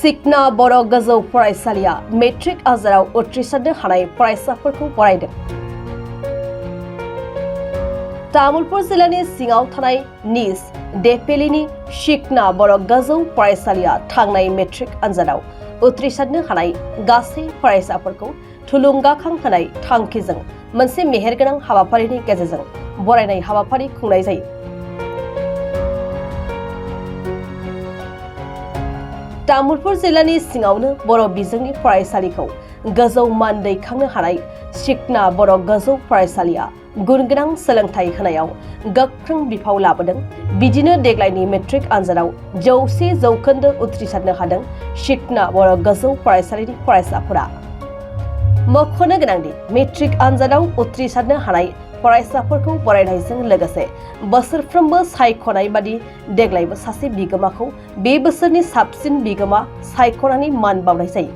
सिकना बर' गोजौ फरायसालिया मेट्रिक आनजादाव उथ्रिसारनो हानाय फरायसाफोरखौ बरायदों। तामुलपुर जिल्लानि सिङाव थानाय निज देपेलिनि सिकना बर' गोजौ फरायसालिया थांनाय मेट्रिक आनजादाव उथ्रिसारनो हानाय गासै फरायसाफोरखौ थुलुंगाखां होनाय थांखिजों मोनसे मेहेरगोनां हाबाफारिनि गेजेरजों बरायनाय हाबाफारि खुंनाय जायो। तामुलपुर जिल्लानि सिङावनो बर' बिजोंनि फरायसालिखौ गोजौ मान दैखांनो हानाय सिकना बर' गोजौ फरायसालिया गुनगोनां सोलोंथाइ होनायाव गोख्रों बिफाव लाबोदों। बिदिनो देग्लायनि मेट्रिक आनजादाव 100% उथ्रिसारनो हादों सिकना बर' गोजौ फरायसालिनि फरायसाफोरा। मख'नो गोनांदि मेट्रिक आनजादाव उथ्रिसारनो हानाय फरायसाफोरखौ बरायनायजों लोगोसे बोसोरफ्रोमबो सायख'नाय बादि देग्लायबो सासे बिगोमाखौ बे बोसोरनि साबसिन बिगोमा सायख'नानै मान बावनाय जायो।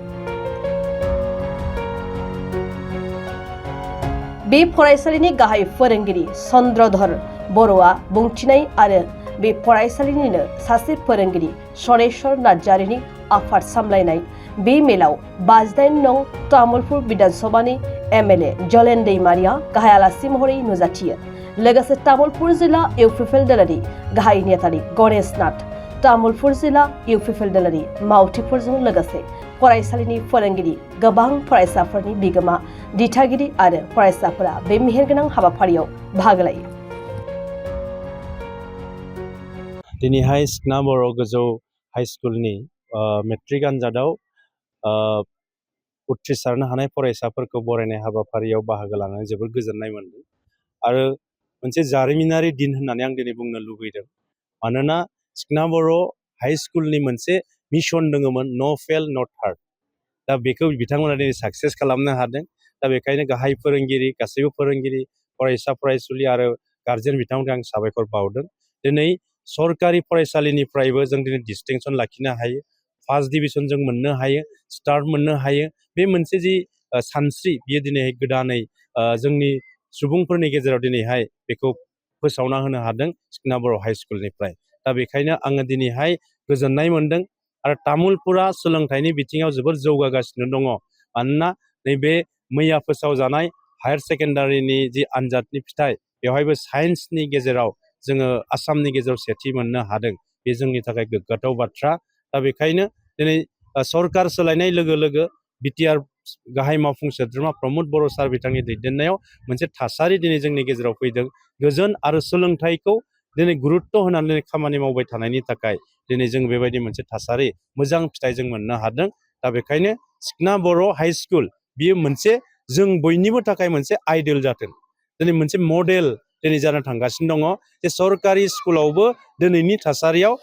बे फरायसालिनि गाहाय फोरोंगिरि चन्द्रधर बर'आ बुंथिनाय आरो बे फरायसालिनिनो सासे फोरोंगिरि सनेश्वर नार्जारिनि आफाद सामलायनाय बे मेलाव 59 नं तामुलपुर विधानसभानि एमएलए जलेन दैमारिया गाहाय आलासि महरै नुजाथियो। लोगोसे तामुलपुर जिल्ला इउपिपिएल दलनि गाहाय नेतानि गणेश नाथ, तामुलपुर जिल्ला इउपिपिएल दलनि मावथिफोरजों लोगोसे फरायसालिनि फोरोंगिरि गोबां फरायसाफोरनि बिगोमा दिथागिरि आरो फरायसाफोरा बे मेहेरगोनां हाबाफारियाव बाहागो लायो। दिनैहाय सिकना बर' गोजौ हाइस्कुलनि मेट्रिक आनजादाव उथ्रिसारनो हानाय फरायसाफोरखौ बरायनाय हाबाफारियाव बाहागो लानानै जोबोद गोजोननाय मोनदों आरो मोनसे जारिमिनारि दिन होननानै आं दिनै बुंनो लुबैदों। मानोना सिकना बर' हाइस्कुलनि मोनसे मिशन दङमोन, न' फेल नट हार्ड। दा बेखौ बिथांमोना दिनै साक्सेस खालामनो हादों। दा बेखायनो गाहाय फोरोंगिरि, गासैबो फोरोंगिरि, फरायसा फरायसुलि आरो गार्जेन बिथांमोनखौ आं साबायखर बावदों। दिनै सरकारि फरायसालिनिफ्रायबो जों दिनै डिस्टिंसन लाखिनो हायो, फार्स्ट डिभिजन जों मोननो हायो, स्टार मोननो हायो। बे मोनसे जि सानस्रि बियो दिनै गोदानै जोंनि सुबुंफोरनि गेजेराव दिनैहाय बेखौ फोसावना होनो हादों सिकना बर' हाइस्कुलनिफ्राय। दा बेखायनो आङो दिनैहाय गोजोननाय मोनदों आरो तामुलपुरा सोलोंथाइनि बिथिङाव जोबोर जौगागासिनो दङ। मानोना नैबे मैया फोसावजानाय हायार सेकेन्डारिनि जि आनजादनि फिथाइ, बेवहायबो साइन्सनि गेजेराव जोङो आसामनि गेजेराव सेथि मोननो हादों। बे जोंनि थाखाय गोग्गाथाव बाथ्रा। दा बेखायनो दिनै सरकार सोलायनाय लोगो लोगो बिटिआर गाहाय मावफुं सोद्रोमा प्रमद बर' सार बिथांनि दैदेननायाव मोनसे थासारि दिनै जोंनि गेजेराव फैदों। गोजोन आरो सोलोंथाइखौ दिनै गुरुत्त' होनानै खामानि मावबाय थानायनि थाखाय दिनै जों बेबायदि मोनसे थासारि, मोजां फिथाइ जों मोननो हादों। दा बेखायनो सिकना बर' हाइस्कुल बियो मोनसे जों बयनिबो थाखाय मोनसे आइडल जाथों, दिनै मोनसे मडेल दिनै जानो थांगासिनो दङ जे सरकारि स्कुलावबो दिनैनि थासारियाव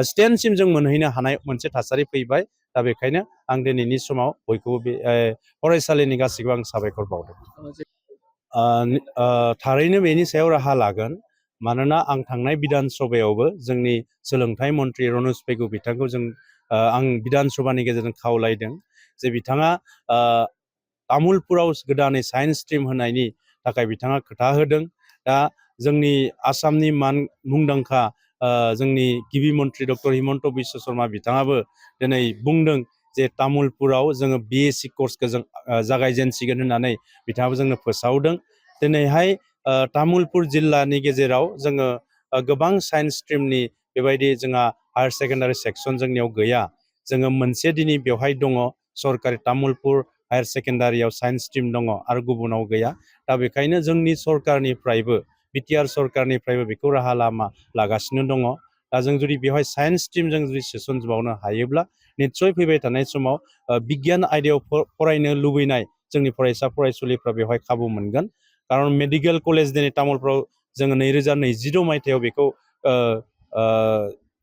स्टेनसिम जों मोनहैनो हानाय मोनसे थासारि फैबाय। दा बेखायनो आं दिनैनि समाव बयखौबो बे फरायसालिनि गासैखौबो आं साबायखर बावदों। थारैनो बेनि सायाव राहा लागोन। मानोना आं थांनाय बिधान सभायावबो जोंनि सोलोंथाइ मन्त्रि रनज पेगु बिथांखौ आं बिधान सभानि गेजेरजों खावलायदों जे बिथाङा तामुलपुराव गोदानै साइन्स स्ट्रिम होनायनि थाखाय बिथाङा खोथा होदों। दा जोंनि आसामनि मुंदांखा जोंनि गिबि मन्त्रि डक्टर हिमन्त बिश्व शर्मा बिथाङाबो दिनै बुंदों जे तामुलपुराव जोङो बिएससि कर्सखौ जों जागायजेनसिगोन होननानै बिथाङाबो जोंनो फोसावदों। दिनैहाय तामुलपुर जिल्लानि गेजेराव जोङो गोबां साइन्स स्ट्रिमनि बेबायदि जोंहा हायार सेकेन्डारि सेक्सन जोंनियाव गैया। जोङो मोनसे दिनै बेवहाय दङ, सरकारि तामुलपुर हायार सेकेन्डारियाव साइन्स स्ट्रिम दङ आरो गुबुनाव गैया। दा बेखायनो जोंनि सरकारनिफ्रायबो बिटिआर सरकारनिफ्रायबो बेखौ राहा लामा लागासिनो दङ। दा जों जुदि बेवहाय साइन्स स्ट्रिमजों जुदि सोसनबावनो हायोब्ला निस्सय फैबाय थानाय समाव बिगियान आयदायाव फरायनो लुबैनाय जोंनि फरायसा फरायसुलिफ्रा बेवहाय खाबु मोनगोन। खारन मेडिकेल कलेज दिनै तामुलपुराव जोङो 2026 मायथाइयाव बेखौ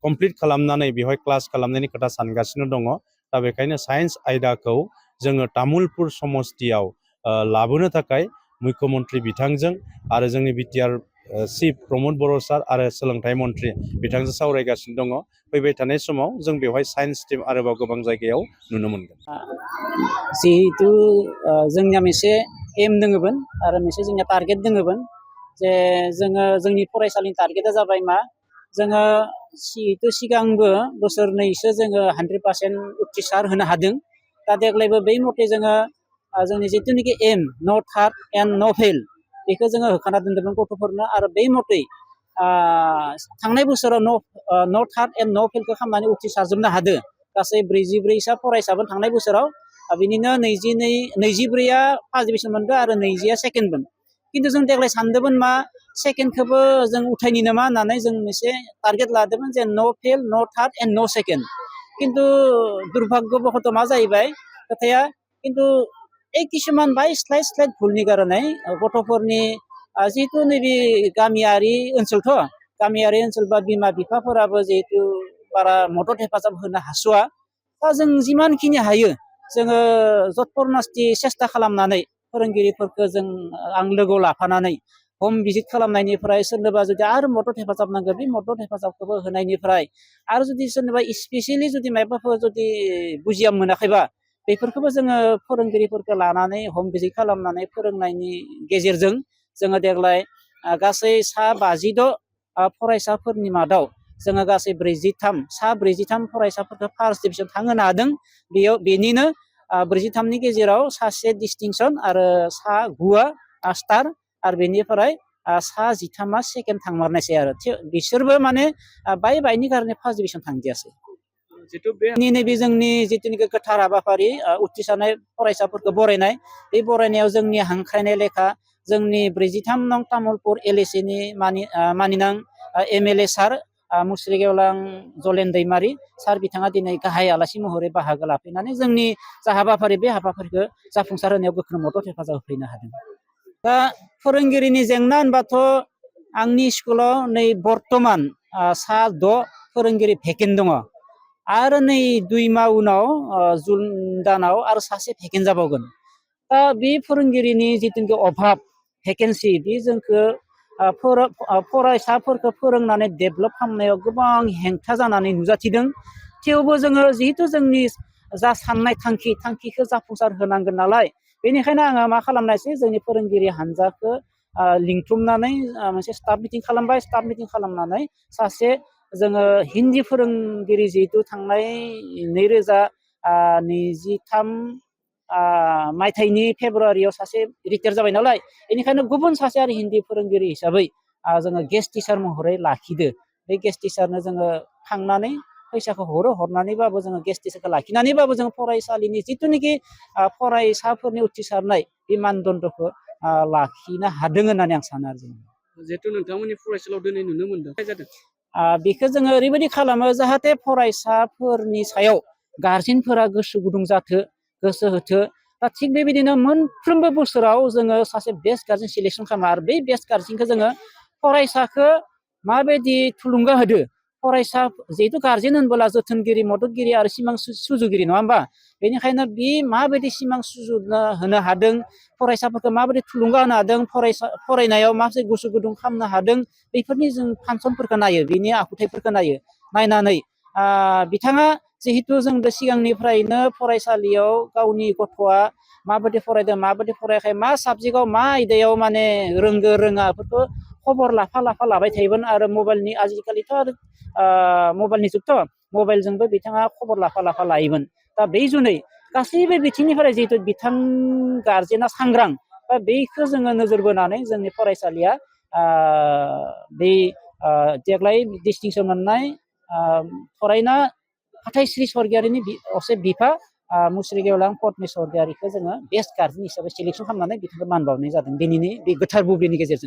कमप्लिट खालामनानै बेवहाय क्लास खालामनायनि खोथा सानगासिनो दङ। दा बेखायनो साइन्स आयदाखौ जोङो तामुलपुर समस्तियाव लाबोनो थाखाय मुख्यमन्त्रि बिथांजों आरो जोंनि बिटिआर चिफ प्रमद बर' सार आरो सोलोंथाइ मन्त्रि बिथांजों सावरायगासिनो दङ। फैबाय थानाय समाव जों बेवहाय साइन्स स्ट्रिम आरोबाव गोबां जायगायाव नुनो मोनगोन। जिहेतु जोंनिया मोनसे एम दोङोमोन आरो मोनसे जोंनिया टारगेट दोङोमोन जे जोङो जोंनि फरायसालिनि टारगेटआ जाबाय मा जोङो सिगांबो बोसोरनैसो जोङो 100% उथ्रिसार होनो हादों। दा देग्लायबो बै मथे जोङो जोंनि जिथुनिखि एम न' थार्ड एन्ड न' फेल बेखौ जोङो होखाना दोन्दोंमोन गथ'फोरनो आरो बै मथे थांनाय बोसोराव न' थार्ड एन्ड न' फेलखौ खालामनानै उथ्रिसारजोबनो हादों। गासै 44सा फरायसाफोर थांनाय बोसोराव बिनिनो 24आ फार्स्ट डिभिजन मोनदों आरो 20आ सेकेन्डमोन। खिन्थु जों देग्लाय सानदोंमोन मा सेकेन्डखौबो जों उथायनि नामा होननानै जों मोनसे टारगेट लादोंमोन जे न' फेल न' थार्ड एन्ड न' सेकेन्ड। खिन्थु दुर्भाग्यबशत' मा जाहैबाय खोथाया खिन्थु किसुमान स्लाइड भुलनि कारनै गथ'फोरनि जिहेतु नैबे गामियारि ओनसोल बा बिमा बिफाफोराबो जिहेतु बारा मदद हेफाजाब होनो हास'वा। दा जों जिमानखिनि हायो जोङो जथरनास्ति सेस्था खालामनानै फोरोंगिरिफोरखौ आं लोगोआव लाफानानै हम भिजिट खालामनायनिफ्राय सोरनोबा जुदि आरो मदद हेफाजाब नांगौ बे मदद हेफाजाबखौबो होनायनिफ्राय आरो जुदि सोरनोबा स्पेसियेलि जुदि माबाफोर जुदि बुजिया मोनाखैबा बेफोरखौबो जोङो फोरोंगिरिफोरखौ लानानै हम भिजिट खालामनानै फोरोंनायनि गेजेरजों जोङो देग्लाय गासै 56 फरायसाफोरनि मादाव जोङो गासै 43 फरायसाफोरखौ फार्स्ट डिभिजन थांहोनो हादों। बेनिनो 43नि गेजेराव सासे डिस्टिंसन आरो 9आ स्टार आरो बेनिफ्राय 13आ सेकेन्ड थांमारनायसै आरो बिसोरबो माने बायनि कारणे फार्स्ट डिभिजन थांदियासै। नैबे जोंनि जिथुनिखि गोथार हाबाफारि उथ्रिसारनाय फरायसाफोरखौ बरायनाय बे बरायनायाव जोंनि हांख्रायनाय लेखा जोंनि 43 नं तामुलपुर LAC नि मानिनां MLA सार मुस्रिगेवलां जलेन दैमारि सार बिथाङा दिनै गाहाय आलासि महरै बाहागो लाफैनानै जोंनि जा हाबाफारि बे हाबाफारिखौ जाफुंसार होनायाव गोख्रों मदद हेफाजाब होफैनो हादों। दा फोरोंगिरिनि जेंना होनबाथ' आंनि स्कुलाव नै बर्तमान 6 फोरोंगिरि भेकेन्ट दङ आरो नै 2 माह उनाव जुन दानाव आरो सासे भेकेन्ट जाबावगोन। दा बे फोरोंगिरिनि जिथुनिखि अभाब भेकेन्सि बे जोंखौ फरायसाफोरखौ फोरोंनानै डेभेलप खालामनायाव गोबां हेंथा जानानै नुजाथिदों। थेवबो जोङो जिहेतु जोंनि जा साननाय थांखिखौ जाफुंसार होनांगोन नालाय बेनिखायनो आङो मा खालामनायसै जोंनि फोरोंगिरि हानजाखौ लिंथुमनानै मोनसे स्टाफ मिटिं खालामबाय। स्टाफ मिटिं खालामनानै सासे जोङो हिन्दी फोरोंगिरि जिहेतु थांनाय 2023 मायथाइनि फेब्रुवारियाव सासे रिटायार जाबाय नालाय बेनिखायनो गुबुन सासे आरो हिन्दी फोरोंगिरि हिसाबै जोङो गेस्ट टिचार महरै लाखिदो। बे गेस्ट टिचारनो जोङो थांनानै फैसाखौ हरनानैबाबो जोङो गेस्ट टिचारखौ लाखिनानैबाबो जों फरायसालिनि जिथुनिखि फरायसाफोरनि उथ्रिसारनाय बे मानदन्दखौ लाखिनो हादों होननानै आं सानो आरो जिहेतु नोंथांमोननि फरायसालियाव दिनै नुनो मोनदों जादों बेखौ जोङो ओरैबायदि खालामो जाहाथे फरायसाफोरनि सायाव गारजेनफोरा गोसो गुदुं जाथो गोसो होथो। दा थिग बेबायदिनो मोनफ्रोमबो बोसोराव जोङो सासे बेस्ट गार्जेन सिलेक्सन खालामो आरो बे बेस्ट गार्जेनखौ जोङो फरायसाखौ माबायदि थुलुंगा होदो। फरायसा जिहेतु गार्जेन होनबोला जोथोनगिरि मददगिरि आरो सिमां सुजुगिरि नङा होमबा। बेनिखायनो बे माबायदि सिमां सुजुनो होनो हादों फरायसाफोरखौ माबायदि थुलुंगा होनो हादों फरायनायाव माबोरै गोसो गुदुं खालामनो हादों बेफोरनि जों फांसनफोरखौ नायो बिनि आखुथायफोरखौ नायनानै बिथाङा जिहेतु जों सिगांनिफ्रायनो फरायसालियाव गावनि गथ'आ माबायदि फरायदों माबायदि फरायाखै मा साबजेक्टआव मा आयदायाव माने रोंगो रोङा बेफोरखौ खबर लाफा लाबाय थायोमोन। आरो मबाइलनि आजिखालिथ' आरो मबाइलनि जुगथ' मबाइलजोंबो बिथाङा खबर लाफा लायोमोन। दा बे जुनै गासैबो बिथिंनिफ्राय जिहेतु बिथां गार्जेना सांग्रां दा बेखौ जोङो नोजोर बोनानै जोंनि फरायसालिया बे देग्लाय डिस्टिंसन मोननाय फरायना हाथाइस्रि स्वर्गियारिनि असे बिफा मुस्रिगेवलां पद्मि स्वर्गियारिखौ जोङो बेस्ट गार्जेन हिसाबै सिलेक्सन खालामनानै बिथांखौ मान बावनाय जादों दिनैनि बे गोथार बुब्लिनि गेजेरजों।